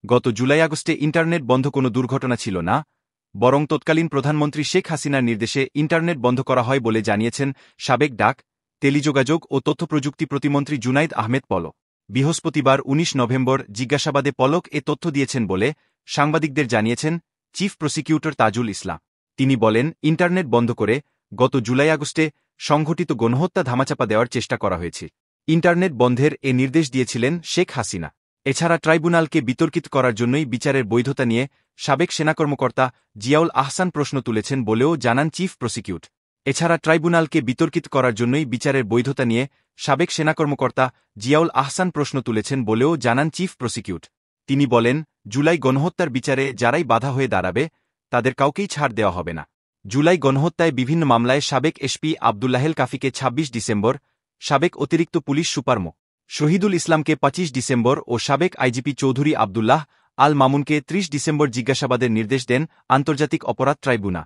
গত জুলাই-আগস্টে ইন্টারনেট বন্ধ কোনো দুর্ঘটনা ছিল না, বরং তৎকালীন প্রধানমন্ত্রী শেখ হাসিনার নির্দেশে ইন্টারনেট বন্ধ করা হয় বলে জানিয়েছেন সাবেক ডাক, টেলিযোগাযোগ ও তথ্যপ্রযুক্তি প্রতিমন্ত্রী জুনাইদ আহমেদ পলক। বৃহস্পতিবার ১৯ নভেম্বর জিজ্ঞাসাবাদে পলক এ তথ্য দিয়েছেন বলে সাংবাদিকদের জানিয়েছেন চিফ প্রসিকিউটর তাজুল ইসলাম। তিনি বলেন, ইন্টারনেট বন্ধ করে গত জুলাই-আগস্টে সংঘটিত গণহত্যা ধামাচাপা দেওয়ার চেষ্টা করা হয়েছে। ইন্টারনেট বন্ধের এ নির্দেশ দিয়েছিলেন শেখ হাসিনা। এছাড়া ট্রাইব্যুনালকে বিতর্কিত করার জন্যই বিচারের বৈধতা নিয়ে সাবেক সেনা কর্মকর্তা জিয়াউল আহসান প্রশ্ন তুলেছেন বলেও জানান চিফ প্রসিকিউট। এছাড়া ট্রাইব্যুনালকে বিতর্কিত করার জন্যই বিচারের বৈধতা নিয়ে সাবেক সেনা কর্মকর্তা জিয়াউল আহসান প্রশ্ন তুলেছেন বলেও জানান চিফ প্রসিকিউট। তিনি বলেন, জুলাই গণহত্যার বিচারে যারাই বাধা হয়ে দাঁড়াবে তাদের কাউকেই ছাড় দেওয়া হবে না। জুলাই গণহত্যায় বিভিন্ন মামলায় সাবেক এসপি আব্দুল্লাহেল কাফিকে ২৬ ডিসেম্বর, সাবেক অতিরিক্ত পুলিশ সুপার মো. শহীদুল ইসলামকে ২৫ ডিসেম্বর ও সাবেক আইজিপি চৌধুরী আব্দুল্লাহ আল মামুনকে ৩০ ডিসেম্বর জিজ্ঞাসাবাদের নির্দেশ দেন আন্তর্জাতিক অপরাধ ট্রাইব্যুনাল।